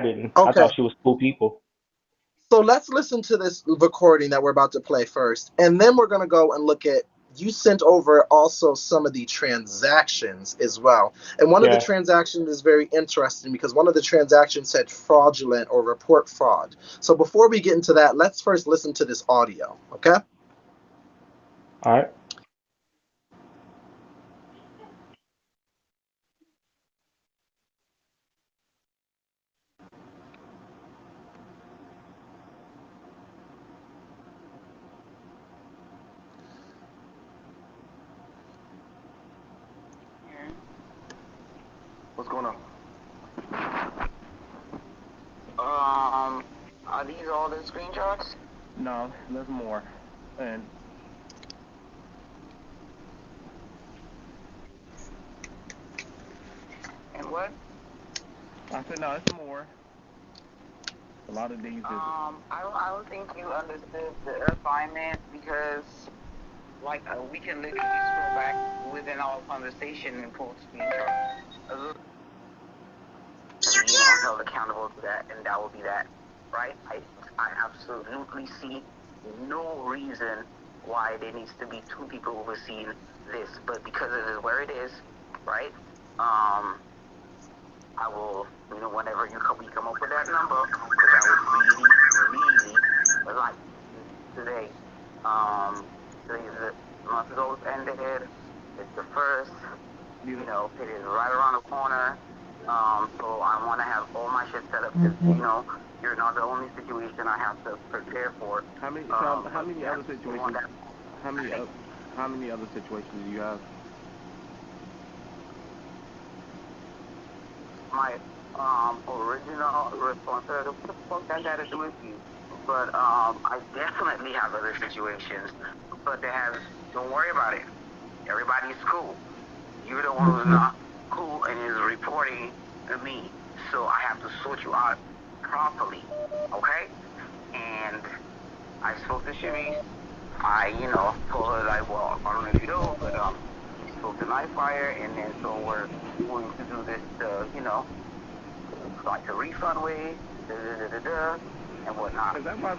didn't. I Okay, thought she was cool people. so let's listen to this recording that we're about to play first, and then we're going to go and look at. You sent over also some of the transactions as well. And one of the Yeah. transactions is very interesting because one of the transactions said fraudulent or report fraud. So before we get into that, let's first listen to this audio, okay? All right. What's going on? Are these all the screenshots? No, there's more. And what? I said no, it's more. A lot of these. I don't think you understood the assignment because, like, we can literally scroll back within our conversation and pull screenshots. Held accountable to that, and that will be that, right? I absolutely see no reason why there needs to be two people overseeing this, but because it is where it is, right? I will, whenever we come up with that number, which I would really like today. Today is the month goes ended. It's the first. It is right around the corner. So I want to have all my shit set up because you're not the only situation I have to prepare for. How many other situations? How many other situations do you have? My original response to what the fuck that got to do with you? But I definitely have other situations. But don't worry about it. Everybody's cool. You're the one who's not cool and is reporting to me. So I have to sort you out properly. Okay? And I spoke to Shimmy. I, told her like, well, I don't know if you know, but we spoke to Nightfire, and then so we're going to do this, like a refund way, and whatnot. Is that my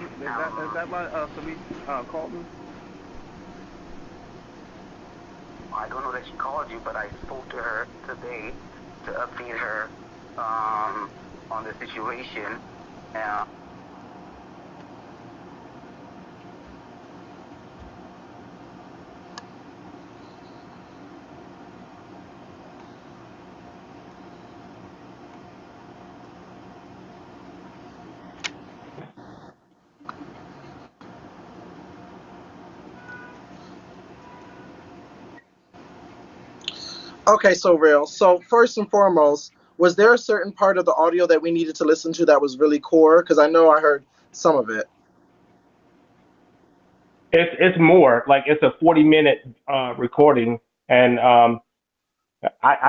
Felice Carlton? I don't know that she called you, but I spoke to her today to update her on the situation. Okay, so real. So first and foremost, was there a certain part of the audio that we needed to listen to that was really core? Because I know I heard some of it. It's more like it's a 40-minute recording, and I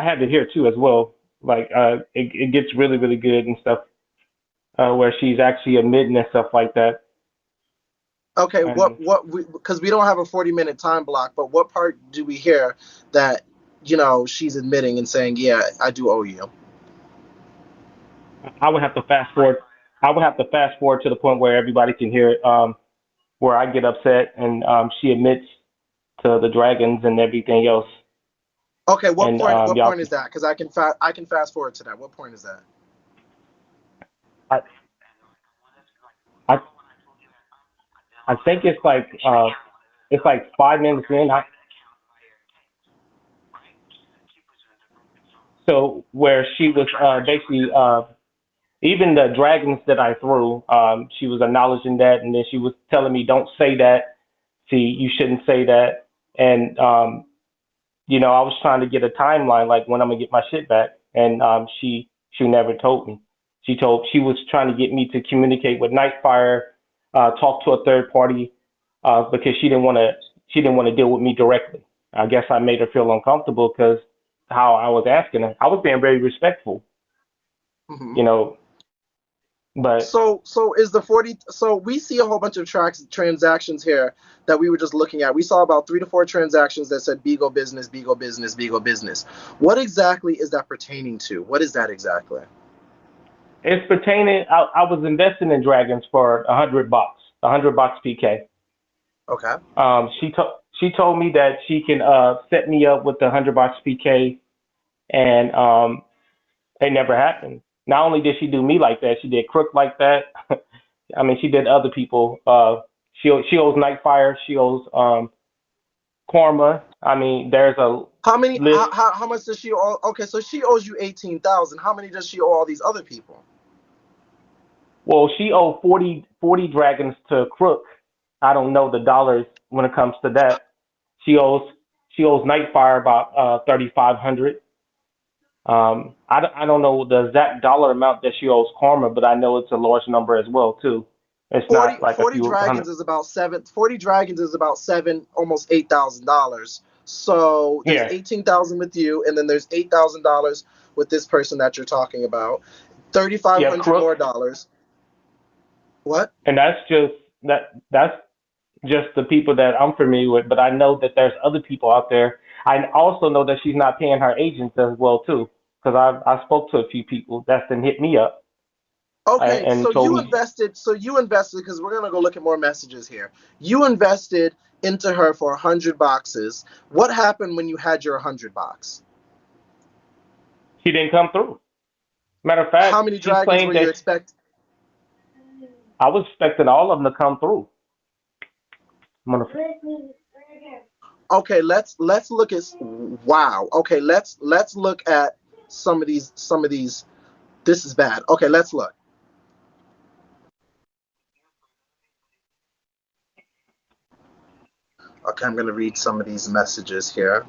had to hear it too as well. Like it gets really really good and stuff, where she's actually admitting and stuff like that. Okay, And because we don't have a 40-minute time block, but what part do we hear that she's admitting and saying, "Yeah, I do owe you." I would have to fast forward. I would have to fast forward to the point where everybody can hear it, where I get upset and she admits to the dragons and everything else. Okay, what And point? What y'all point can. is that? Because I can fast forward to that. What point is that? I, I I think it's like 5 minutes in. So where she was basically even the dragons that I threw, she was acknowledging that, and then she was telling me, "Don't say that. See, you shouldn't say that." And I was trying to get a timeline, like when I'm gonna get my shit back, and she never told me. She was trying to get me to communicate with Nightfire, talk to a third party, because she didn't want to deal with me directly. I guess I made her feel uncomfortable because how I was asking her. I was being very respectful, Hmm. you know, but So is the 40? So we see a whole bunch of transactions here that we were just looking at. We saw about 3 to 4 transactions that said Beagle business, Beagle business, Beagle business. What exactly is that pertaining to? What is that exactly? It's pertaining. I was investing in dragons for $100, $100 PK. Okay. She told me that she can set me up with the $100 PK, and it never happened. Not only did she do me like that, she did Crook like that. I mean, she did other people. She owes Nightfire. She owes Karma. I mean, there's a How many? list. How much does she owe? Okay, so she owes you 18,000. How many does she owe all these other people? Well, she owed 40 dragons to Crook. I don't know the dollars when it comes to that. She owes she owes Nightfire about 3,500. I don't know the exact dollar amount that she owes Karma, but I know it's a large number as well too. It's 40, not like a 40 few dragons hundred. is about seven. 40 dragons is about seven, almost $8,000. So there's Yeah, 18,000 with you, and then there's $8,000 with this person that you're talking about. thirty five yeah, hundred Crook, more dollars. What? and that's just the people that I'm familiar with. But I know that there's other people out there. I also know that she's not paying her agents as well too, because I spoke to a few people that's been hit me up Okay, and so told you me invested. So you invested because we're gonna go look at more messages here. You invested into her for 100 boxes. What happened when you had your 100 box? she didn't come through. Matter of How fact, many she dragons were claimed you that expecting? I was expecting all of them to come through. I'm gonna, Okay, let's look at. Wow. Okay, let's look at some of these. This is bad. Okay, let's look. Okay, I'm gonna read some of these messages here.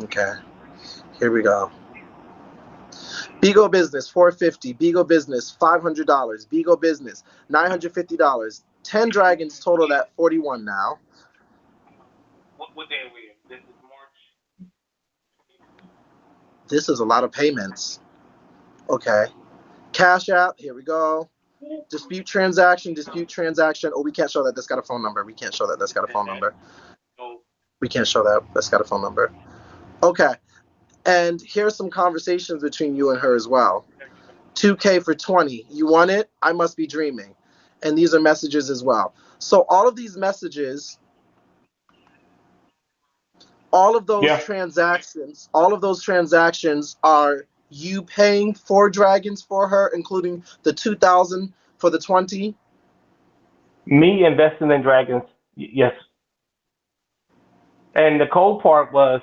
Okay, here we go. Beagle Business 450. Beagle Business $500. Beagle Business $950. 10 dragons total at 41 now. what day are we in? This is March. This is a lot of payments. Okay. Cash App. Here we go. Dispute transaction. Dispute transaction. Oh, we can't show that. That's got a phone number. We can't show that. That's got a phone number. We can't show that. That's got a phone number. Okay. And here's some conversations between you and her as well. 2K for 20. You want it? I must be dreaming. And these are messages as well. So all of these messages, Yeah, all of those transactions are you paying 4 dragons for her, including the 2,000 for the 20. me investing in dragons. Yes, and the cold part was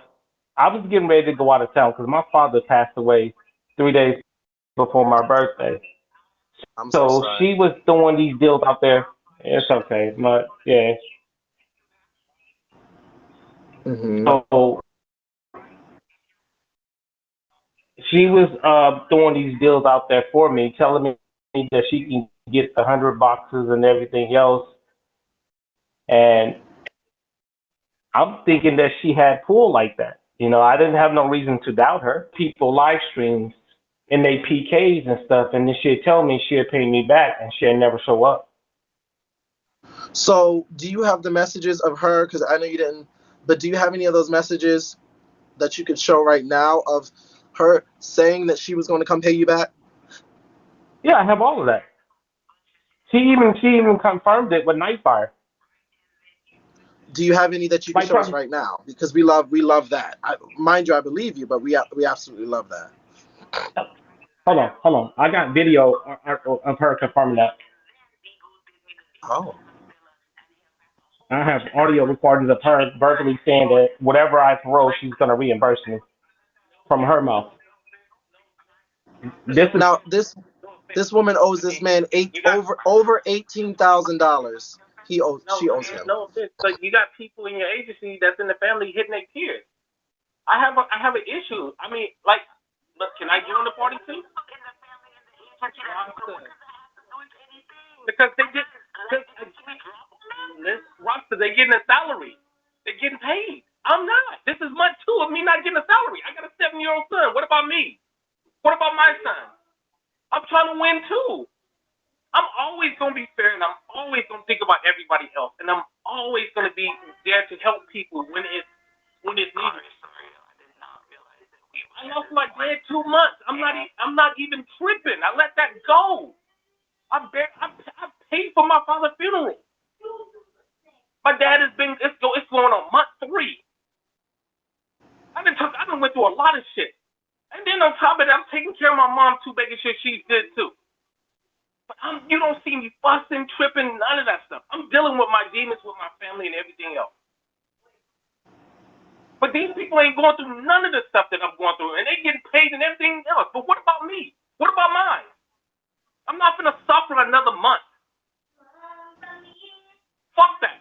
I was getting ready to go out of town because my father passed away 3 days before my birthday. I'm so So sorry. she was throwing these deals out there. It's okay, but yeah. Hmm. So she was throwing these deals out there for me, telling me that she can get the 100 boxes and everything else. And I'm thinking that she had pull like that. I didn't have no reason to doubt her. People live streams and they PKs and stuff, and then she'd tell me she'd pay me back, and she'd never show up. So do you have the messages of her? Because I know you didn't, but do you have any of those messages that you could show right now of her saying that she was going to come pay you back? Yeah, I have all of that. She even confirmed it with Nightfire. Do you have any that you can Like show us probably, right now? Because we love that. Mind you, I believe you, but we absolutely love that. hold on. I got video of her confirming that. Oh, I have audio recordings of her verbally saying that whatever I throw, she's gonna reimburse me from her mouth. This is now this woman owes this man over $18,000. She owes him. no offense, but you got people in your agency that's in the family hitting their kids. I have an issue. I mean, like, look, can I join the party too? Because they get, Rasta, they getting a salary. They're getting paid. I'm not. This is month two of me not getting a salary. I got a 7-year-old son. What about me? What about my son? I'm trying to win too. I'm always gonna be fair, and I'm always gonna think about everybody else, and I'm always gonna be there to help people when it's needed. I lost my dad 2 months. I'm not even tripping. I let that go. I paid for my father's funeral. My dad has been it's going on month 3. I done went through a lot of shit. And then on top of that, I'm taking care of my mom too, making sure she's good too. But you don't see me fussing, tripping, none of that stuff. I'm dealing with my demons with my family and everything else. But these people ain't going through none of the stuff that I'm going through, and they getting paid and everything else. But what about me? What about mine? I'm not gonna suffer another month. Fuck that.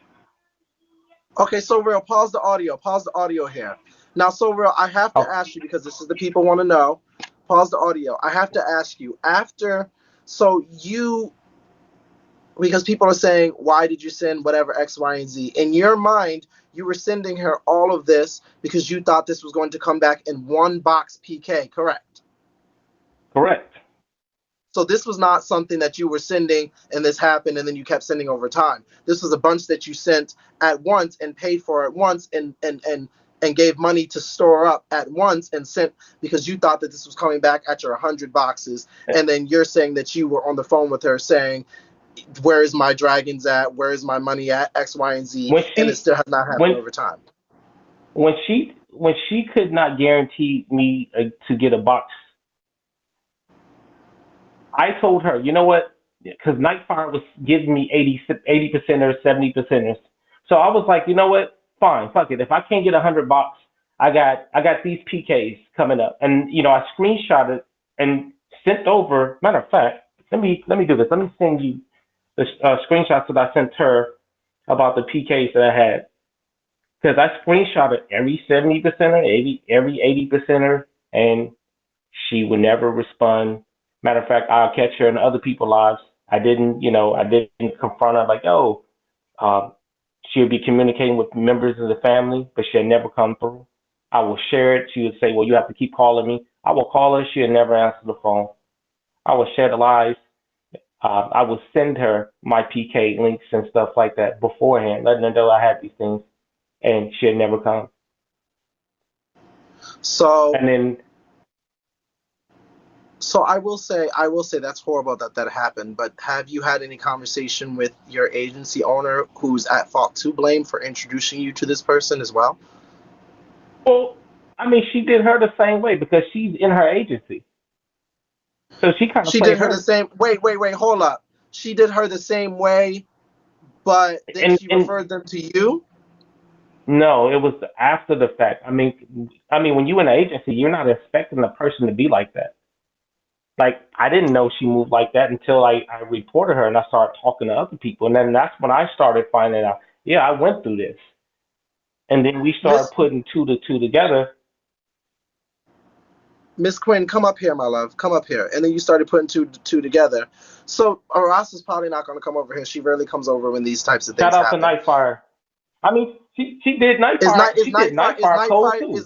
Okay, so real, pause the audio. Pause the audio here. Now, so real, I have to ask you because this is the people want to know. Pause the audio. I have to ask you because people are saying, why did you send whatever X, Y, and Z? In your mind, you were sending her all of this because you thought this was going to come back in one box PK, correct? Correct. So this was not something that you were sending and this happened and then you kept sending over time. This was a bunch that you sent at once and paid for at once and gave money to store up at once and sent because you thought that this was coming back at your 100 boxes. And then you're saying that you were on the phone with her saying, where is my dragons at? Where is my money at? X, Y, and Z. And it still has not happened over time. When she could not guarantee me to get a box, I told her, you know what? Because Nightfire was giving me 80%ers, 70%ers. So I was like, you know what? Fine, fuck it. If I can't get 100 box, I got these PKs coming up, and I screenshotted and sent over. Matter of fact, let me do this. Let me send you the screenshots that I sent her about the PKs that I had, because I screenshotted every 70%er, every 80%er, and she would never respond. Matter of fact, I'll catch her in other people's lives. I didn't confront her like, oh, she would be communicating with members of the family, but she'd never come through. I will share it. She would say, well, you have to keep calling me. I will call her. She'll never answer the phone. I will share the lies. I will send her my PK links and stuff like that beforehand, letting her know I had these things, and she'd never come. And then. So I will say that's horrible that happened. But have you had any conversation with your agency owner who's at fault to blame for introducing you to this person as well? Well, I mean, she did her the same way because she's in her agency. So she kind of did her the same. Wait, hold up. She did her the same way, but then she referred them to you. No, it was after the fact. I mean, when you're in an agency, you're not expecting the person to be like that. Like, I didn't know she moved like that until I reported her and I started talking to other people, and then that's when I started finding out. Yeah, I went through this, and then we started putting two to two together. Miss Quinn, come up here, my love. Come up here. And then you started putting two together. So Rasta's probably not going to come over here. She rarely comes over when these types of things happen. Shout out to Nightfire. I mean, she did Nightfire. She did Nightfire cold too.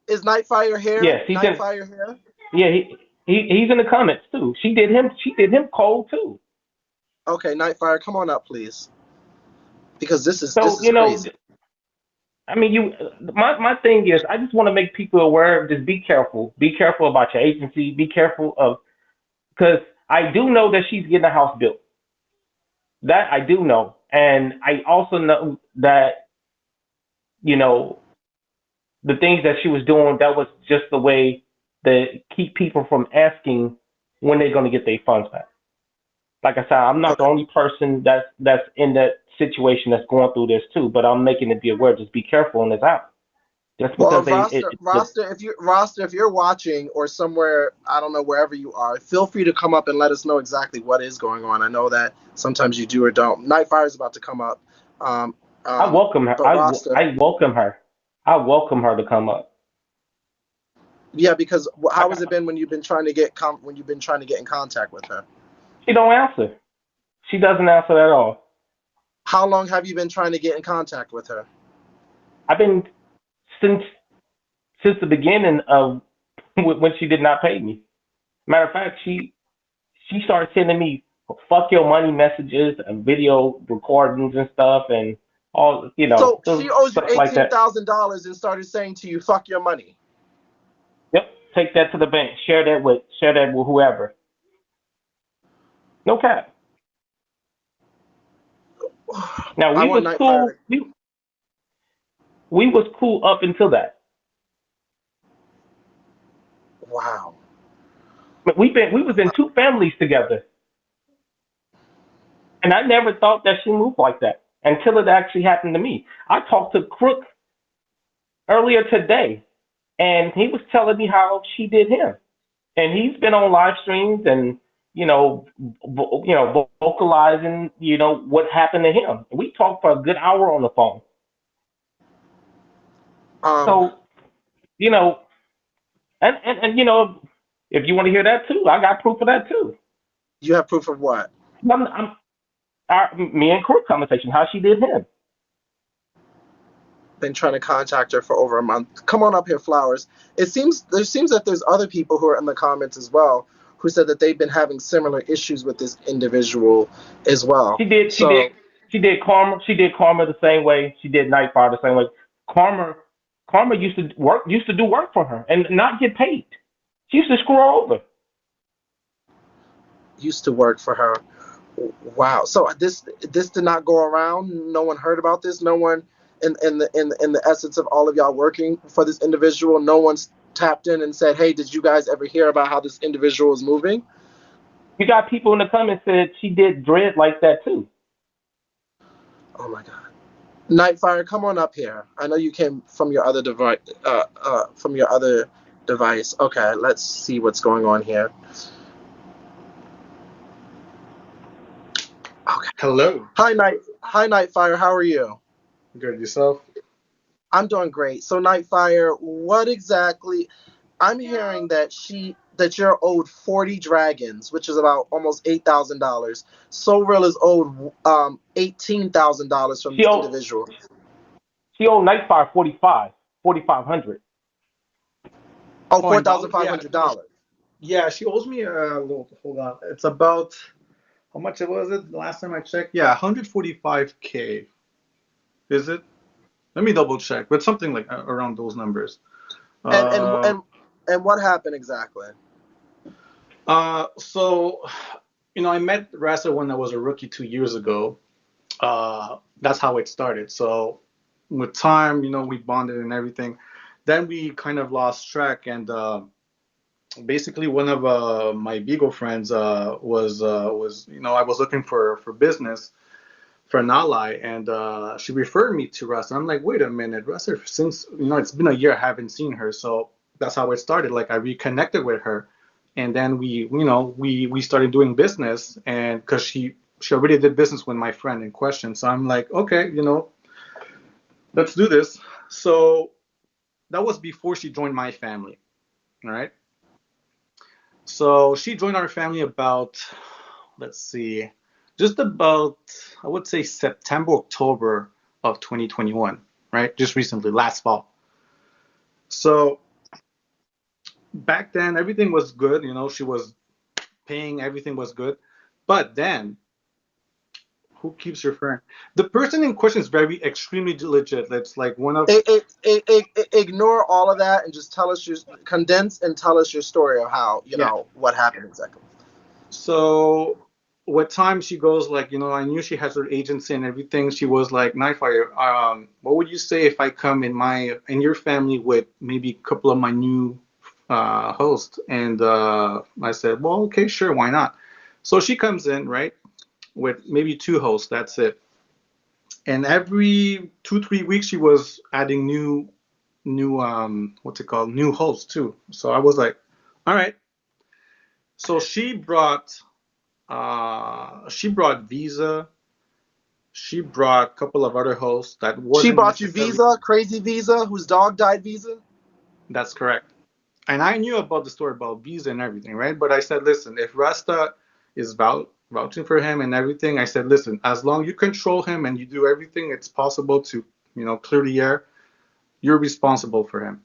Is Nightfire here? Yeah, Nightfire here. Yeah, he's in the comments too. She did him cold too. Okay, Nightfire, come on up, please. Because this is crazy. I mean, my thing is, I just want to make people aware. Just be careful. Be careful about your agency. Be careful because I do know that she's getting a house built. That I do know, and I also know that the things that she was doing, that was just the way to keep people from asking when they're going to get their funds back. Like I said, I'm not the only person that's in that situation that's going through this too, but I'm making it be aware. Just be careful on this app. Just because Rasta, if you're watching or somewhere, I don't know, wherever you are, feel free to come up and let us know exactly what is going on. I know that sometimes you do or don't. Nightfire is about to come up. I welcome her. I welcome her. I welcome her to come up. Yeah, because how has it been when you've been trying to get in contact with her? She don't answer. She doesn't answer at all. How long have you been trying to get in contact with her? I've been since the beginning of when she did not pay me. Matter of fact, she started sending me fuck your money messages and video recordings and stuff and all, So she owes you $18,000 and started saying to you, fuck your money. Yep. Take that to the bank. Share that with whoever. No cap. Now I we want was Nightfire cool. to. We was cool up until that. Wow. But we was in two families together, and I never thought that she moved like that until it actually happened to me. I talked to Crook earlier today, and he was telling me how she did him, and he's been on live streams and vocalizing what happened to him. We talked for a good hour on the phone. Um, So you know, and if you want to hear that too, I got proof of that too. you have proof of what? I'm, me and Crook conversation, how she did him. Been trying to contact her for over a month. Come on up here, Flowers. Seems that there's other people who are in the comments as well who said that they've been having similar issues with this individual as well. She did. She So did. She did Karma. She did Karma the same way. She did Nightfire the same way. Karma. Karma used to work. Used to do work for her and not get paid. She used to screw her over. used to work for her. Wow. So this did not go around. No one heard about this. No one in the essence of all of y'all working for this individual. No one's tapped in and said, "Hey, did you guys ever hear about how this individual is moving?" You got people in the comments said she did dread like that too. Oh my God. Nightfire, come on up here. I know you came from your other device. From your other device. Okay, let's see what's going on here. Okay. Hello. Hi, Nightfire. How are you? Good. Yourself? I'm doing great. So, Nightfire, what exactly? I'm hearing that you're owed 40 dragons, which is about almost $8,000. So Real is owed $18,000 from She this owed. individual. She owed Nightfire 4,500. Oh, Oh, four in thousand dollars? five Yeah. hundred dollars. Yeah, she owes me a little. Hold on. It's about how much it was it the last time I checked? Yeah, 145K. Is it? Let me double check, but something like around those numbers. And and Uh, and and what happened exactly? so I met Rasta when I was a rookie 2 years ago. That's how it started. So with time, we bonded and everything. Then we kind of lost track, and basically one of my Beagle friends was I was looking for business for an ally, and she referred me to Russ. And I'm like, wait a minute, Russ, since it's been a year I haven't seen her, so that's how it started. Like I reconnected with her, and then we started doing business, and because she already did business with my friend in question, so I'm like, okay, let's do this. So that was before she joined my family. All right. So she joined our family about, let's see, just about, I would say September, October of 2021, right? Just recently, last fall. So back then, everything was good. She was paying, everything was good. But then, who keeps referring? The person in question is very extremely legit. It's like one of, Ignore all of that and just condense and tell us your story of how yeah. what happened exactly. So what time she goes like, I knew she has her agency and everything. She was like, Nightfire, what would you say if I come in your family with maybe a couple of my new hosts? And I said, well, okay, sure, why not? So she comes in, right, with maybe two hosts. That's it. And every 2 3 weeks she was adding new what's it called, new hosts too. So I was like, all right. So she brought Visa. She brought a couple of other hosts that She wasn't brought you necessarily. Visa, Crazy Visa, whose dog died Visa. That's correct. And I knew about the story about Visa and everything, right? But I said, listen, if Rasta is vouching for him and everything, I said, listen, as long as you control him and you do everything it's possible to, clear the air, you're responsible for him.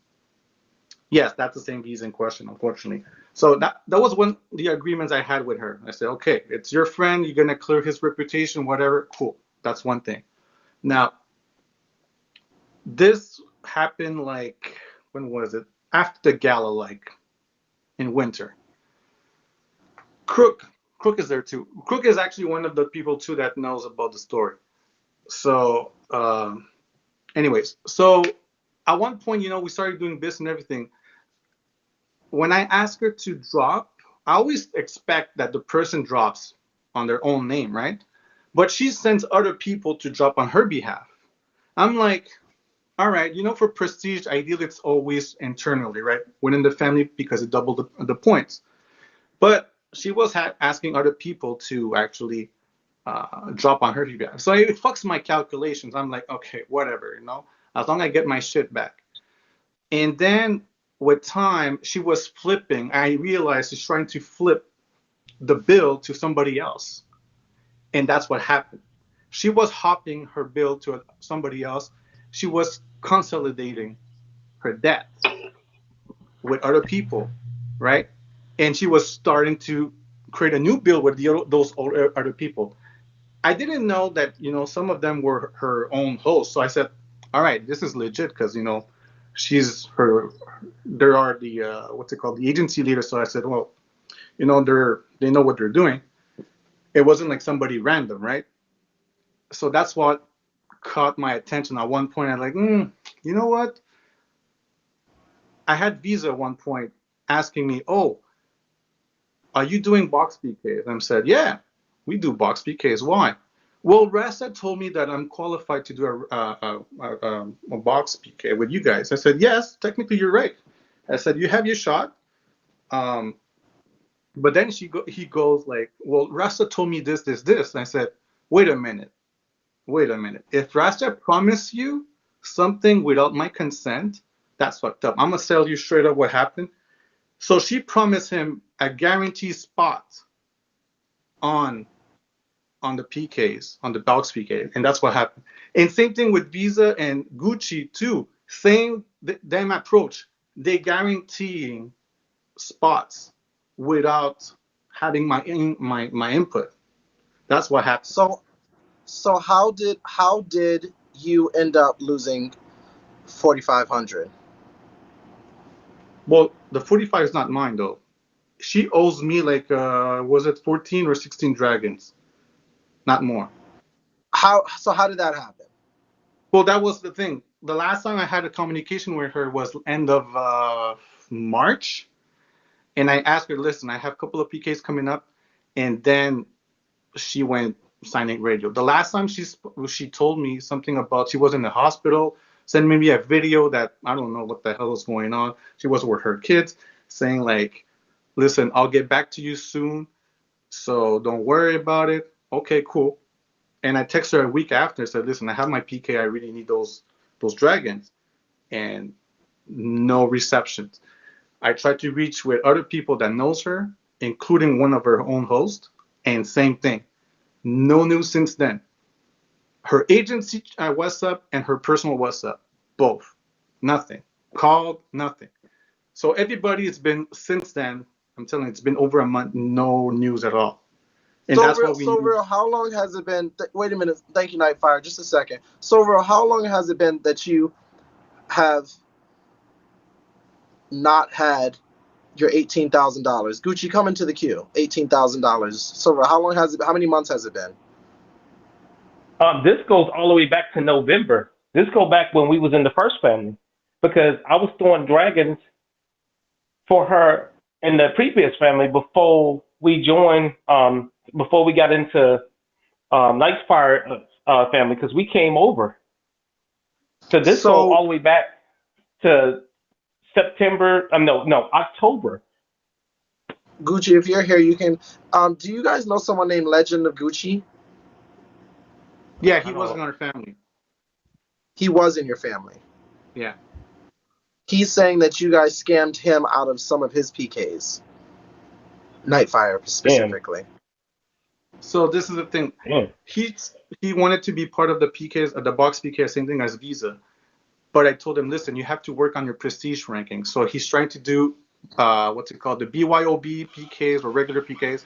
Yes, that's the same Visa in question, unfortunately. So that was one of the agreements I had with her. I said, okay, it's your friend, you're gonna clear his reputation, whatever, cool. That's one thing. Now, this happened like, when was it? after the gala, like in winter. Crook is there too. Crook is actually one of the people too that knows about the story. So, anyways, so at one point, we started doing this and everything. When I ask her to drop, I always expect that the person drops on their own name, right? But she sends other people to drop on her behalf. I'm like, all right, for prestige, ideally it's always internally, right? Within the family because it doubled the points. But she was asking other people to actually drop on her behalf. So it fucks my calculations. I'm like, okay, whatever, as long as I get my shit back. And then with time, she was flipping. I realized she's trying to flip the bill to somebody else. And that's what happened. She was hopping her bill to somebody else. She was consolidating her debt with other people, right? And she was starting to create a new bill with those other people. I didn't know that, some of them were her own hosts. So I said, all right, this is legit because, she's her, there are the, what's it called, the agency leader. So I said, well, they know what they're doing. It wasn't like somebody random, right? So that's what caught my attention. At one point, I'm like, you know what? I had Visa at one point asking me, oh, are you doing box PKs? And I said, yeah, we do box PKs. Why? Well, Rasta told me that I'm qualified to do a box PK with you guys. I said, yes, technically you're right. I said, you have your shot. But then he goes like, well, Rasta told me this. And I said, wait a minute. If Rasta promised you something without my consent, that's fucked up. I'm going to tell you straight up what happened. So she promised him a guaranteed spot on the PKs, on the box PK, and that's what happened. And same thing with Visa and Gucci too. Same damn approach. They guaranteeing spots without having my input. That's what happened. So how did you end up losing 4,500? Well, the 45 is not mine though. She owes me like was it 14 or 16 dragons? Not more. How did that happen? Well, that was the thing. The last time I had a communication with her was end of March, and I asked her, listen, I have a couple of PKs coming up, and then she went signing radio. The last time she told me something about she was in the hospital, sent me a video that I don't know what the hell was going on. She was with her kids, saying like, listen, I'll get back to you soon, so don't worry about it. Okay, cool. And I texted her a week after and said, listen, I have my PK. I really need those dragons. And no receptions. I tried to reach with other people that knows her, including one of her own hosts, and same thing. No news since then. Her agency WhatsApp and her personal WhatsApp, both. Nothing. Called, nothing. So everybody has been, since then, I'm telling you, it's been over a month, no news at all. And so that's real, what we so real, how long has it been? Wait a minute. Thank you, Nightfire. Just a second. So real, how long has it been that you have not had your $18,000? Gucci, come into the queue. $18,000. So real, how long has it? How many months has it been? This goes all the way back to November. This go back when we was in the first family, because I was throwing dragons for her in the previous family before we joined. Before we got into Nightfire family, because we came over. So this go all the way back to September. No, October. Gucci, if you're here, you can. Do you guys know someone named Legend of Gucci? Yeah, he was in our family. He was in your family. Yeah. He's saying that you guys scammed him out of some of his PKs. Nightfire specifically. Damn. So this is the thing. Damn. He wanted to be part of the PKs, the box PK, same thing as Visa. But I told him, listen, you have to work on your prestige ranking. So he's trying to do what's it called, the BYOB PKs or regular PKs,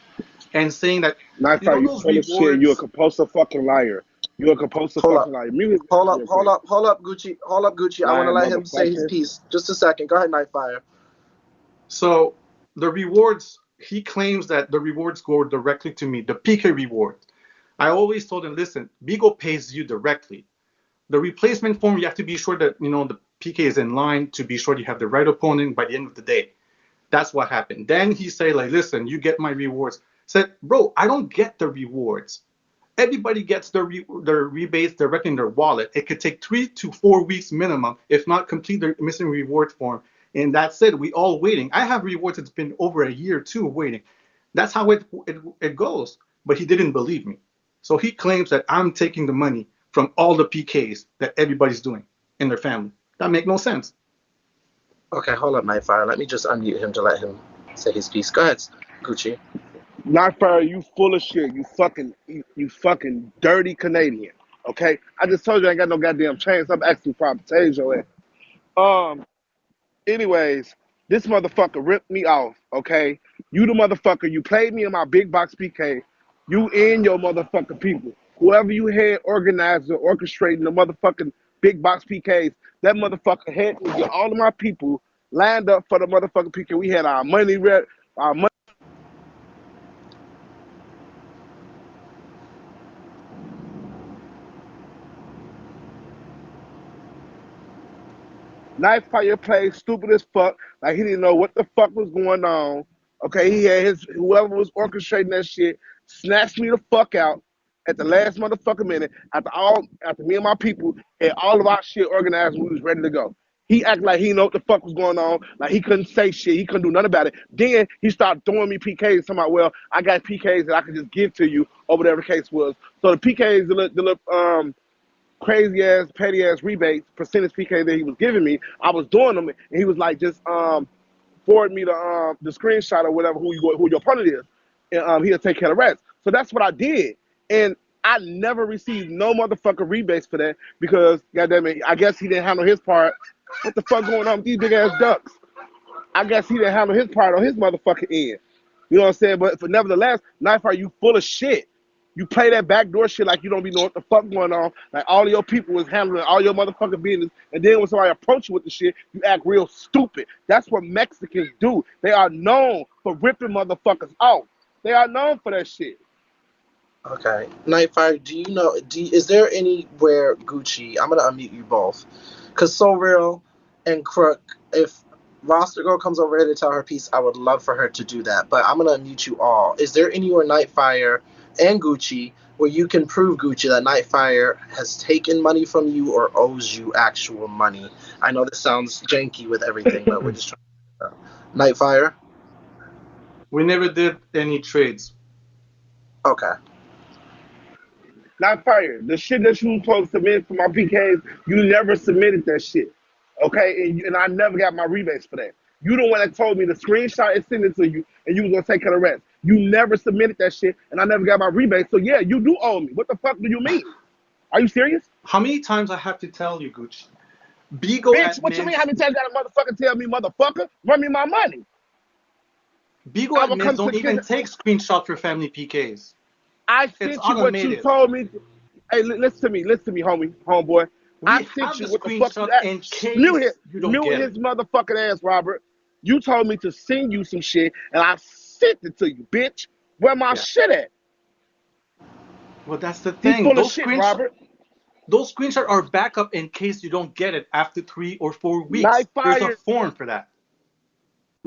and saying that Nightfire, you full of shit. You're a compulsive fucking liar. You're a compulsive Hold fucking up. liar. Mute his Hold ass up, real hold quick. up, hold up, Gucci. Hold up, Gucci. I want to Lying let him say his motherfucker. piece. Just a second. Go ahead, Nightfire. So the rewards, he claims that the rewards go directly to me, the PK rewards. I always told him, listen, Beagle pays you directly. The replacement form, you have to be sure that the PK is in line to be sure you have the right opponent by the end of the day. That's what happened. Then he say like, listen, you get my rewards. I said, bro, I don't get the rewards. Everybody gets their rebates directly in their wallet. It could take 3 to 4 weeks minimum, if not complete the missing reward form. And that's it. We all waiting. I have rewards that's been over a year too waiting. That's how it goes. But he didn't believe me. So he claims that I'm taking the money from all the PKs that everybody's doing in their family. That make no sense. Okay, hold up, Nightfire. Let me just unmute him to let him say his piece. Go ahead, Gucci. Nightfire, you full of shit. You fucking dirty Canadian. Okay? I just told you I ain't got no goddamn chains. I'm actually proper tase your ass. Anyways, this motherfucker ripped me off, okay? You the motherfucker, you played me in my big box PK. You and your motherfucking people. Whoever you had organizing or orchestrating the motherfucking big box PKs, that motherfucker had to get all of my people lined up for the motherfucking PK. We had our money ready, our money. Nightfire played stupid as fuck. Like he didn't know what the fuck was going on. Okay, he had his whoever was orchestrating that shit snatched me the fuck out at the last motherfucking minute. After me and my people had all of our shit organized, we was ready to go. He acted like he didn't know what the fuck was going on. Like he couldn't say shit. He couldn't do nothing about it. Then he started throwing me PKs. Talking about, well, I got PKs that I could just give to you or whatever the case was. So the PKs, crazy ass, petty ass rebates, percentage PK that he was giving me, I was doing them, and he was like, just forward me the screenshot or whatever who your opponent is, and he'll take care of the rest. So that's what I did, and I never received no motherfucking rebates for that because, goddamn it, I guess he didn't handle his part. What the fuck going on with these big ass ducks? I guess he didn't handle his part on his motherfucking end. You know what I'm saying? But nevertheless, Knife, are you full of shit? You play that backdoor shit like you don't be knowing what the fuck going on. Like all of your people was handling all your motherfucking business. And then when somebody approach you with the shit, you act real stupid. That's what Mexicans do. They are known for ripping motherfuckers off. They are known for that shit. Okay, Nightfire. Do you know? Is there anywhere, Gucci? I'm gonna unmute you both, cause So Real and Crook. If Roster Girl comes over here to tell her piece, I would love for her to do that. But I'm gonna unmute you all. Is there anywhere, Nightfire and Gucci, where you can prove, Gucci, that Nightfire has taken money from you or owes you actual money? I know this sounds janky with everything, but we're just trying to Nightfire? We never did any trades. Okay. Not fire. The shit that you was supposed to submit for my PKs, you never submitted that shit. Okay? And I never got my rebates for that. You the one that told me to screenshot and send it to you, and you was gonna take care of the rest. You never submitted that shit, and I never got my rebates. So yeah, you do owe me. What the fuck do you mean? Are you serious? How many times I have to tell you, Gucci? Beagle Bitch, what you mean? admins, How many times you gotta motherfucker tell me, motherfucker? Run me my money. Beagle I will admins come don't to even kill. take screenshots for family PKs. I It's sent you what you automated. told me. Hey, listen to me, homeboy. I We sent have you the what the fuck you screenshot asked. in case you don't Mute get his it. motherfucking ass, Robert. You told me to send you some shit, and I sent it to you, bitch. Where my Yeah. shit at? Well, that's the He's thing. full of shit, Robert. Those screenshots are backup in case you don't get it after 3 or 4 weeks. Night There's a fire. form for that.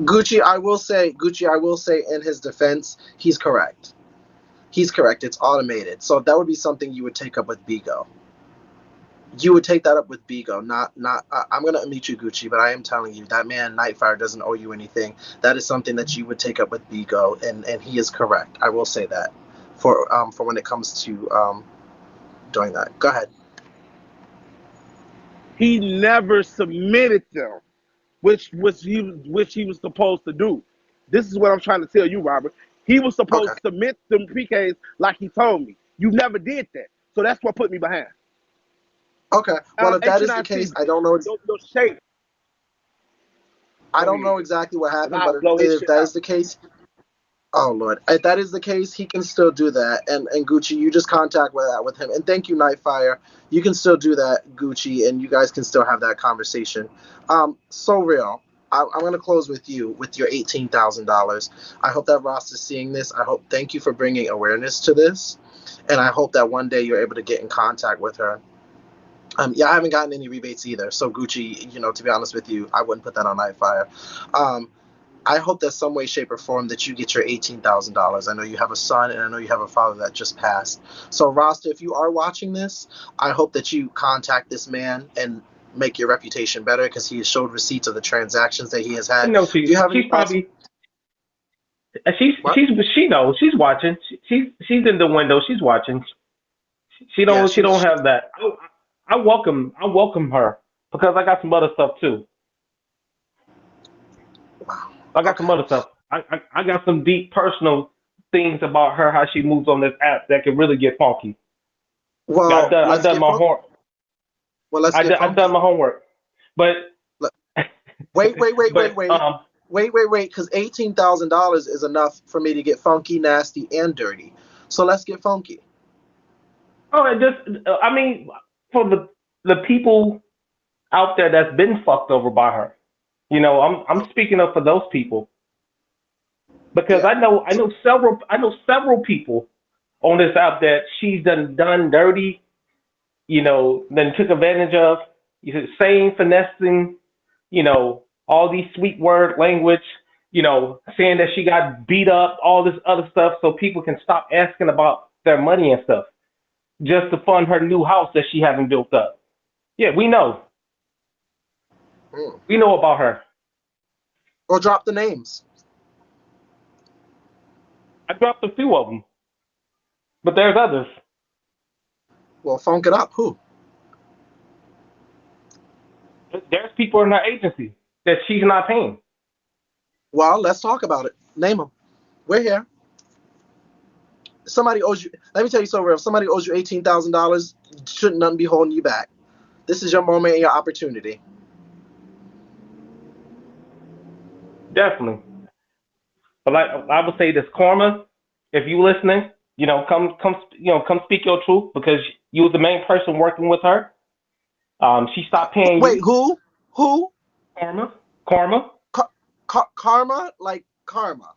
Gucci, I will say in his defense, he's correct. He's correct. It's automated. So that would be something you would take up with Bigo. You would take that up with Bigo, not. I'm gonna unmute you, Gucci, but I am telling you that man Nightfire doesn't owe you anything. That is something that you would take up with Bigo, and he is correct. I will say that for when it comes to doing that. Go ahead. He never submitted them, which he was supposed to do. This is what I'm trying to tell you, Robert. He was Okay. supposed to submit them PKs like he told me. You never did that, so that's what put me behind. Okay. Well, if that is the H&IC, case, I don't know. your shape. I Go don't ahead, know exactly what and happened, I'll but blow his if shit that out. is the case, Oh Lord, if that is the case, he can still do that. And Gucci, you just contact with that with him. And thank you, Nightfire. You can still do that, Gucci, and you guys can still have that conversation. So real. I'm gonna close with you with your $18,000. I hope that Ross is seeing this. I hope. Thank you for bringing awareness to this, and I hope that one day you're able to get in contact with her. Yeah, I haven't gotten any rebates either. So Gucci, to be honest with you, I wouldn't put that on Nightfire. Um, I hope that some way, shape, or form that you get your $18,000. I know you have a son, and I know you have a father that just passed. So, Rasta, if you are watching this, I hope that you contact this man and make your reputation better because he has showed receipts of the transactions that he has I had. know Do you have any she's thoughts? probably she's What? she's she knows she's watching. She's in the window. She's watching. Yeah, She don't she's. have that. I welcome her because I got some other stuff too. Wow. I got some Okay. other stuff. I got some deep personal things about her, how she moves on this app that can really get funky. Well, I let's done get my funky. home Well, let's get I done funky. my homework. But Let- Wait, wait, wait, wait, but wait. Wait, because $18,000 is enough for me to get funky, nasty, and dirty. So let's get funky. oh, it just I mean for the people out there that's been fucked over by her. I'm speaking up for those people because Yeah. I know several people on this app that she's done dirty, then took advantage of, saying, finessing, all these sweet word language, saying that she got beat up, all this other stuff, so people can stop asking about their money and stuff, just to fund her new house that she hasn't built up. Yeah, Mm. we know about her. Or drop the names. I dropped a few of them, but there's others. Well, funk it up. Who? There's people in her agency that she's not paying. Well, let's talk about it. Name them. We're here. Somebody owes you. Let me tell you something. If somebody owes you $18,000, shouldn't nothing be holding you back. This is your moment and your opportunity. Definitely. But like I would say this, Karma, if you listening, come speak your truth because you was the main person working with her. She stopped paying Wait, you. who? Who? Karma, karma, Karma? Like karma.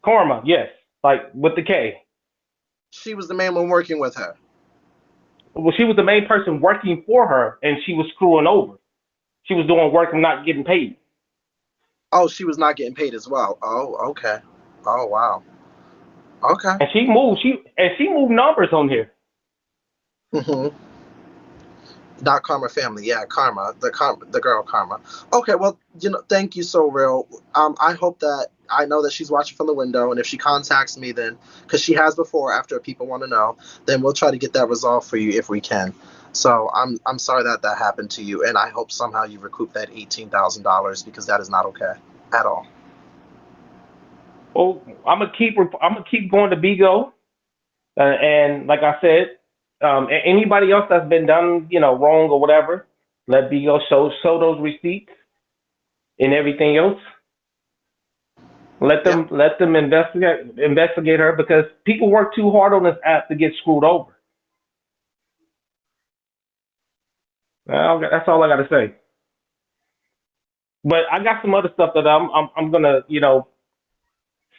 karma. Yes, like with the K. She was the main one working with her. Well, she was the main person working for her, and she was screwing over. She was doing work and not getting paid. Oh, she was not getting paid as well. Oh, okay. Oh, wow. Okay. And she moved numbers on here. Mm-hmm. Not Karma family, yeah, Karma, the girl Karma. Okay, well, thank you, so real. I hope that I know that she's watching from the window, and if she contacts me, then because she has before, after people want to know, then we'll try to get that resolved for you if we can. So I'm sorry that that happened to you, and I hope somehow you recoup that $18,000 because that is not okay at all. Well, I'm gonna keep going to Bigo. And like I said, anybody else that's been done, wrong or whatever, let Bigo show those receipts and everything else. Yep. Let them investigate her because people work too hard on this app to get screwed over. That's all I got to say. But I got some other stuff that I'm gonna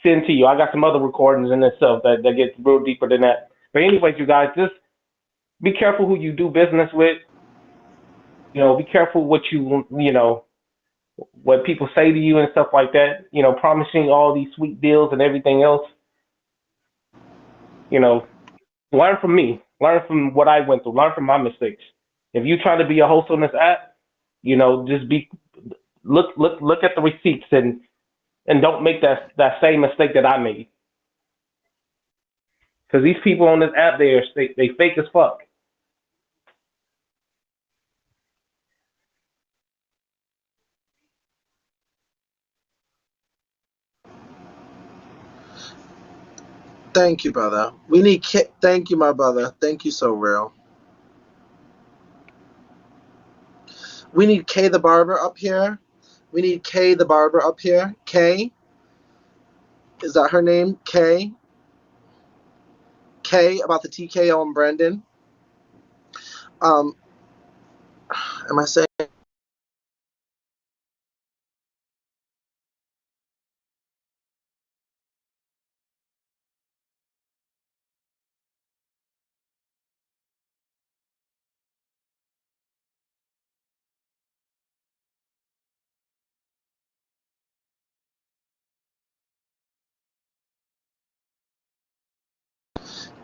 send to you. I got some other recordings and stuff that gets real deeper than that. But anyways, you guys, just be careful who you do business with. Be careful what people say to you and stuff like that, promising all these sweet deals and everything else, you know, learn from me, learn from what I went through, learn from my mistakes. If you try to be a host on this app, just look at the receipts and don't make that same mistake that I made. Because these people on this app, they fake as fuck. Thank you, brother. Thank you, my brother. Thank you, so real. We need Kay the barber up here. We need Kay the barber up here. Kay, Is that her name? K? K, about the TKO and Brandon. Am I saying?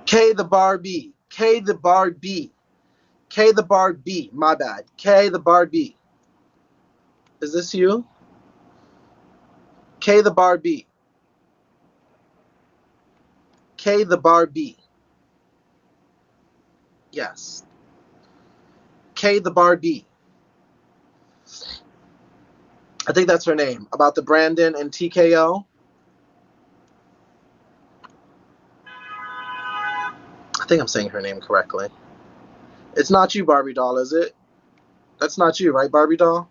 K the Barbie. K the Barbie. K the Barbie. My bad. K the Barbie. Is this you? K the Barbie. K the Barbie. Yes. K the Barbie. I think that's her name. About the Brandon and TKO. I think I'm saying her name correctly. It's not you, Barbie doll, is it? That's not you, right, Barbie doll?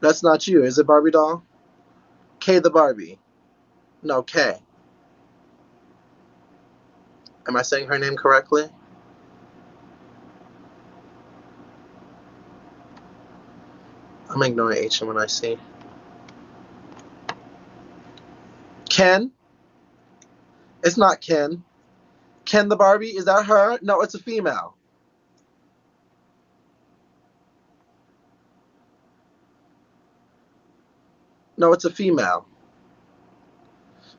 That's not you, is it, Barbie doll? K the Barbie. No, K. Am I saying her name correctly? I'm ignoring H when I see. Ken? It's not Ken. Ken the Barbie? Is that her? No, it's a female. No, it's a female.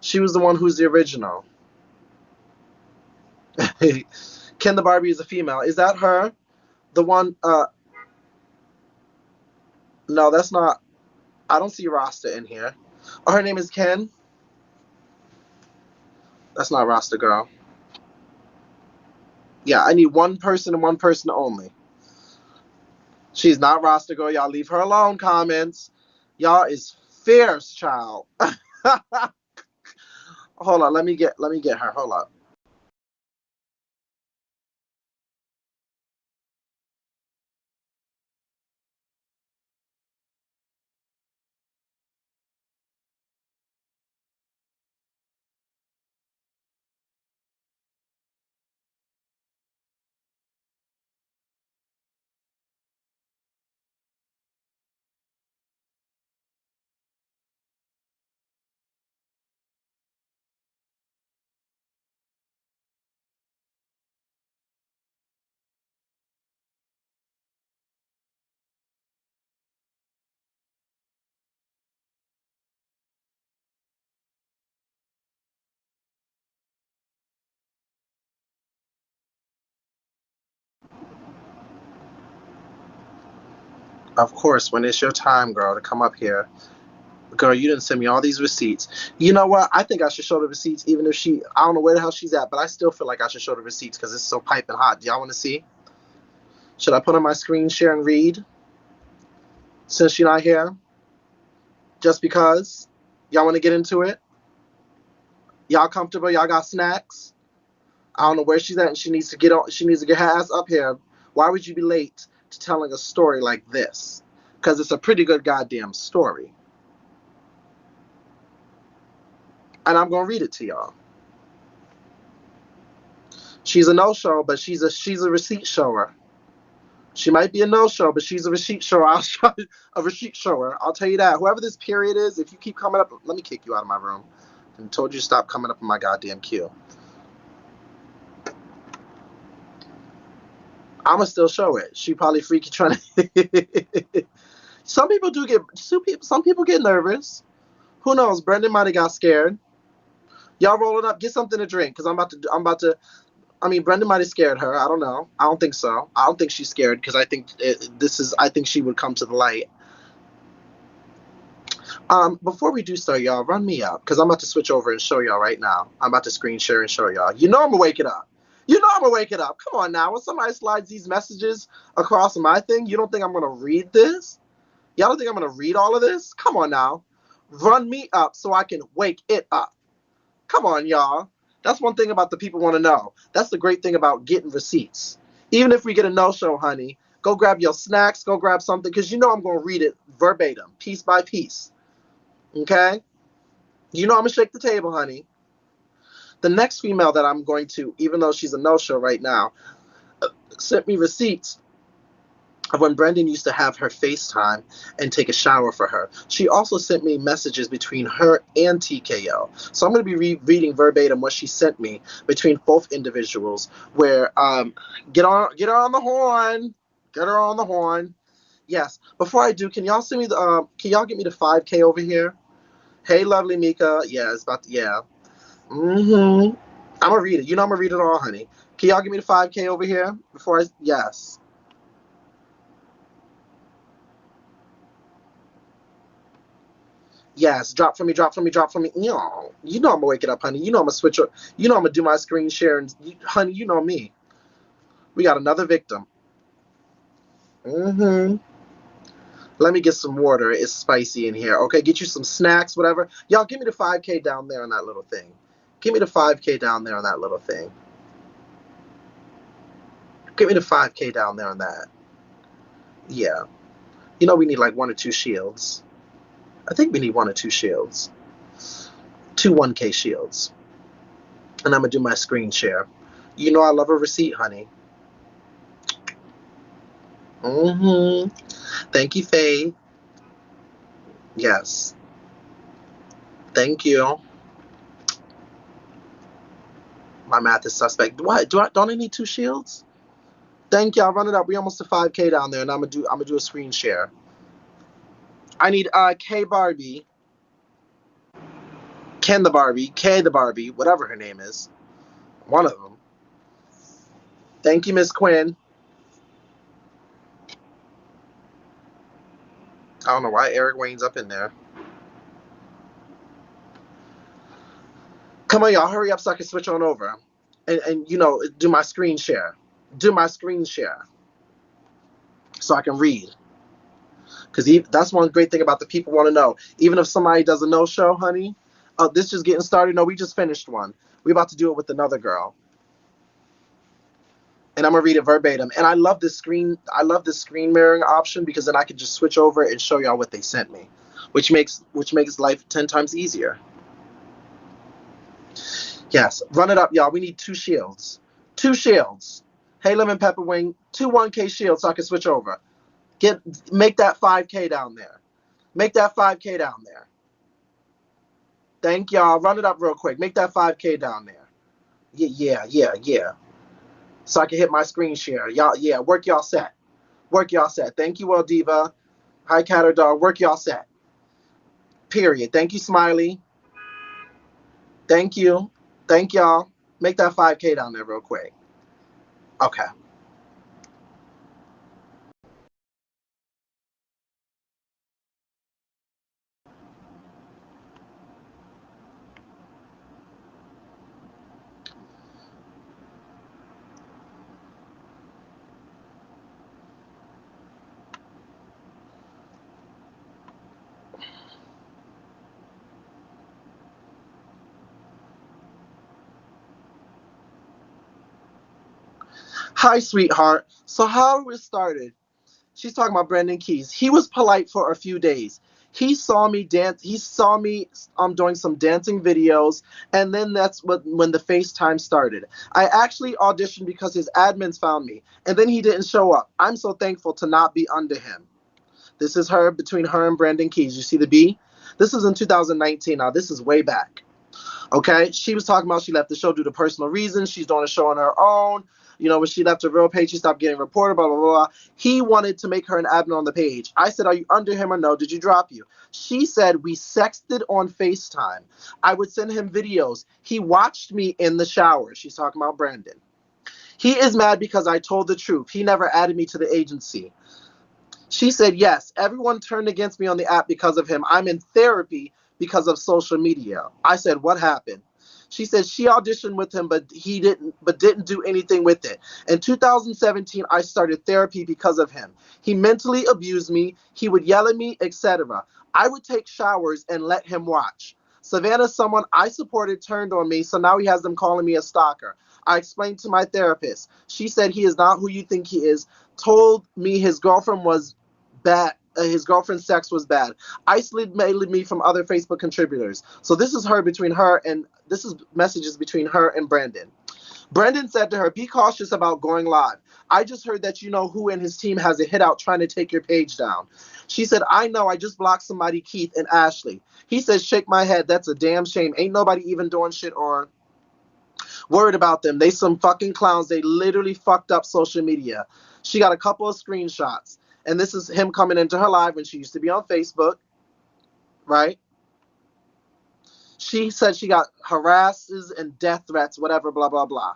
She was the one who's the original. Ken the Barbie is a female. Is that her? The one, no, that's not. I don't see Rasta in here. Oh, her name is Ken? That's not Rasta girl. Yeah, I need one person and one person only. She's not Rasta girl. Y'all leave her alone, comments. Y'all is fierce, child. Hold on, let me get her. Hold up. Of course, when it's your time, girl, to come up here. Girl, you didn't send me all these receipts. You know what? I think I should show the receipts, even if I don't know where the hell she's at, but I still feel like I should show the receipts because it's so piping hot. Do y'all want to see? Should I put on my screen share and read since she's not here? Just because? Y'all want to get into it? Y'all comfortable? Y'all got snacks? I don't know where she's at, and she needs to get on. She needs to get her ass up here. Why would you be late to telling a story like this? Because it's a pretty good goddamn story. And I'm gonna read it to y'all. She's a no-show, but she's a receipt shower. She might be a no-show, but she's a receipt shower. A receipt shower. I'll tell you that. Whoever this period is, if you keep coming up, let me kick you out of my room. I told you to stop coming up in my goddamn queue. I'ma still show it. She probably freaky trying to. Some people get nervous. Who knows? Brendan might have got scared. Y'all rolling up. Get something to drink, cause I'm about to. I mean, Brendan might have scared her. I don't know. I don't think so. I don't think she's scared because I think I think she would come to the light. Before we do so, y'all, run me up because I'm about to switch over and show y'all right now. I'm about to screen share and show y'all. You know I'm gonna wake it up. You know I'm gonna wake it up. Come on now. When somebody slides these messages across my thing, you don't think I'm gonna read this? Y'all don't think I'm gonna read all of this? Come on now. Run me up so I can wake it up. Come on, y'all. That's one thing about the people want to know. That's the great thing about getting receipts. Even if we get a no-show, honey, go grab your snacks, go grab something, because you know I'm going to read it verbatim, piece by piece. Okay? You know I'm gonna shake the table, honey. The next female that I'm going to, even though she's a no-show right now, sent me receipts of when Brendan used to have her FaceTime and take a shower for her. She also sent me messages between her and TKO. So I'm going to be reading verbatim what she sent me between both individuals. Where get her on the horn, get her on the horn. Yes. Before I do, can y'all send me the can y'all get me the 5K over here? Hey, lovely Mika. Yeah, it's about to, yeah. I'm gonna read it. You know I'm gonna read it all, honey. Can y'all give me the 5K over here before I? Yes. Yes, drop for me, drop for me, drop for me. You know I'm gonna wake it up, honey. You know I'm gonna switch up. You know I'm gonna do my screen share, and honey, you know me. We got another victim. Let me get some water. It's spicy in here. Okay, get you some snacks, whatever. Y'all, give me the 5K down there on that little thing. Give me the 5K down there on that little thing. Give me the 5K down there on that. Yeah. You know we need like 1 or 2 shields. I think we need 1 or 2 shields. 2 1K shields. And I'm gonna do my screen share. You know I love a receipt, honey. Thank you, Faye. Yes. Thank you. My math is suspect. What? Don't I need 2 shields? Thank you. I'll run it up. We almost to 5K down there, and I'm gonna do a screen share. I need K Barbie, Ken the Barbie, K the Barbie, whatever her name is. One of them. Thank you, Miss Quinn. I don't know why Eric Wayne's up in there. Come on, y'all, hurry up so I can switch on over. And you know, do my screen share. Do my screen share. So I can read. Because that's one great thing about the people want to know. Even if somebody does a no-show, honey, this just getting started. No, we just finished one. We about to do it with another girl. And I'm gonna read it verbatim. And I love this screen mirroring option because then I can just switch over and show y'all what they sent me. Which makes life 10 times easier. Yes, run it up, y'all. We need 2 shields. 2 shields. Hey, Lemon Pepper Wing, 2 1K shields so I can switch over. Make that 5K down there. Make that 5K down there. Thank y'all. Run it up real quick. Make that 5K down there. Yeah. So I can hit my screen share. Y'all, yeah, work y'all set. Work y'all set. Thank you, Well Diva. Hi, Cat or Dog. Work y'all set. Period. Thank you, Smiley. Thank you. Thank y'all. Make that 5K down there real quick. Okay. Hi, sweetheart. So how it started? She's talking about Brendan Keyzz. He was polite for a few days. He saw me dance. He saw me doing some dancing videos, and then that's when the FaceTime started. I actually auditioned because his admins found me, and then he didn't show up. I'm so thankful to not be under him. This is her between her and Brendan Keyzz. You see the B? This is in 2019. Now this is way back. Okay, she was talking about she left the show due to personal reasons. She's doing a show on her own. You know, when she left her real page, she stopped getting reported, blah, blah, blah. He wanted to make her an admin on the page. I said, are you under him or no? Did you drop you? She said, we sexted on FaceTime. I would send him videos. He watched me in the shower. She's talking about Brandon. He is mad because I told the truth. He never added me to the agency. She said, yes, everyone turned against me on the app because of him. I'm in therapy because of social media. I said, what happened? She said she auditioned with him, but didn't do anything with it. In 2017, I started therapy because of him. He mentally abused me. He would yell at me, etc. I would take showers and let him watch. Savannah, someone I supported, turned on me, so now he has them calling me a stalker. I explained to my therapist. She said he is not who you think he is. Told me his girlfriend was bad. his girlfriend's sex was bad. Isolated me from other Facebook contributors. So this is messages between her and Brandon. Brandon said to her, be cautious about going live. I just heard that you know who in his team has a hit out trying to take your page down. She said, I know, I just blocked somebody, Keith and Ashley. He says, shake my head, that's a damn shame. Ain't nobody even doing shit or worried about them. They some fucking clowns. They literally fucked up social media. She got a couple of screenshots. And this is him coming into her live when she used to be on Facebook, right? She said she got harasses and death threats, whatever, blah, blah, blah.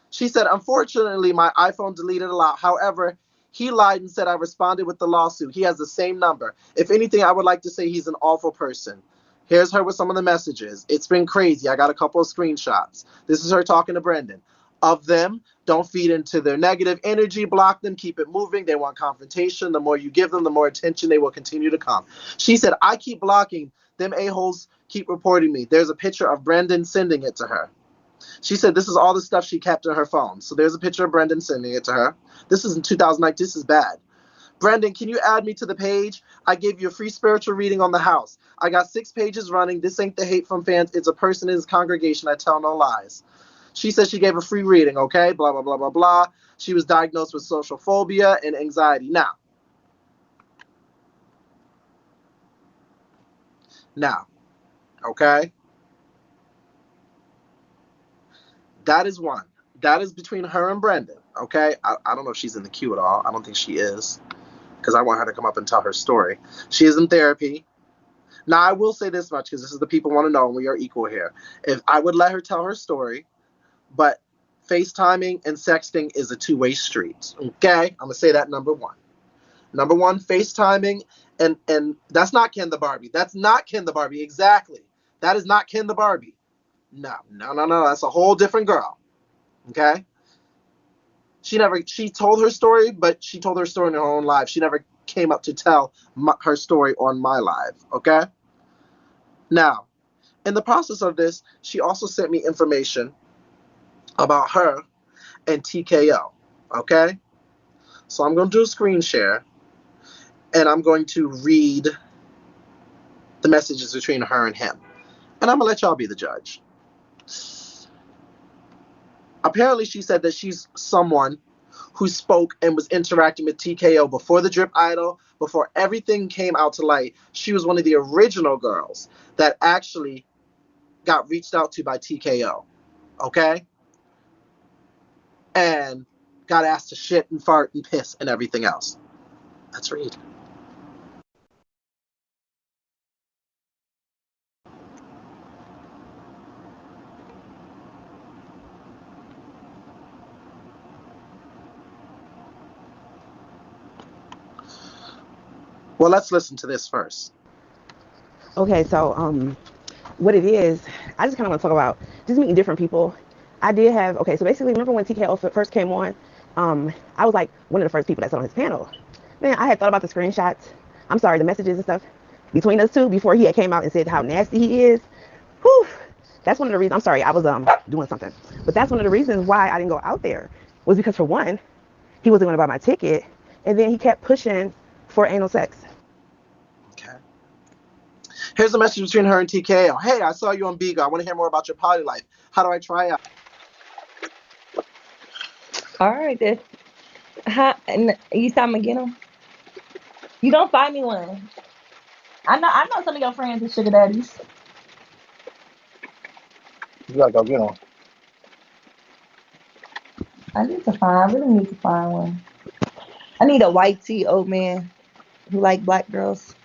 She said, unfortunately, my iPhone deleted a lot. However, he lied and said I responded with the lawsuit. He has the same number. If anything, I would like to say he's an awful person. Here's her with some of the messages. It's been crazy. I got a couple of screenshots. This is her talking to Brendan. Of them, don't feed into their negative energy. Block them. Keep it moving. They want confrontation. The more you give them, the more attention they will continue to come. She said, I keep blocking. Them a-holes keep reporting me. There's a picture of Brendan sending it to her. She said this is all the stuff she kept on her phone. So there's a picture of Brendan sending it to her. This is in 2009. This is bad. Brendan, can you add me to the page? I gave you a free spiritual reading on the house. I got 6 pages running. This ain't the hate from fans. It's a person in his congregation. I tell no lies. She said she gave a free reading, okay? Blah, blah, blah, blah, blah. She was diagnosed with social phobia and anxiety. Now, okay? That is one. That is between her and Brendan, okay? I don't know if she's in the queue at all. I don't think she is, because I want her to come up and tell her story. She is in therapy. Now, I will say this much, because this is the people want to know, and we are equal here. If I would let her tell her story, but FaceTiming and sexting is a two-way street, okay? I'm going to say that number one. Number one, FaceTiming, and that's not Ken the Barbie. That's not Ken the Barbie, exactly. That is not Ken the Barbie. No. That's a whole different girl, okay? She told her story, but she told her story in her own live. She never came up to tell her story on my live, okay? Now, in the process of this, she also sent me information about her and TKO, okay? So I'm going to do a screen share, and I'm going to read the messages between her and him. And I'm going to let y'all be the judge. Apparently, she said that she's someone who spoke and was interacting with TKO before the Drip Idol, before everything came out to light. She was one of the original girls that actually got reached out to by TKO, okay? And got asked to shit and fart and piss and everything else. Let's read. Well, let's listen to this first. Okay, so what it is, I just kind of want to talk about just meeting different people. I did have, okay, so basically, remember when TKO first came on? I was like one of the first people that's on his panel. Man, I had thought about the screenshots. I'm sorry, the messages and stuff between us two before he had came out and said how nasty he is. Whew, that's one of the reasons. I'm sorry, I was doing something, but that's one of the reasons why I didn't go out there was because for one, he wasn't going to buy my ticket, and then he kept pushing for anal sex. Okay. Here's a message between her and TKO. Hey, I saw you on Bigo. I want to hear more about your poly life. How do I try out? All right, then. And you saw me get him? You don't find me one. I know some of your friends are sugar daddies. You gotta go get them. I really need to find one. I need a white tee old man who like black girls.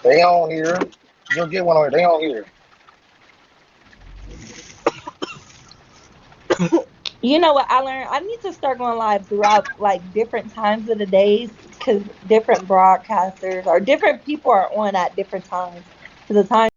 They on here. You'll get one on here. They on here. You know what I learned? I need to start going live throughout like different times of the days because different broadcasters or different people are on at different times. So the time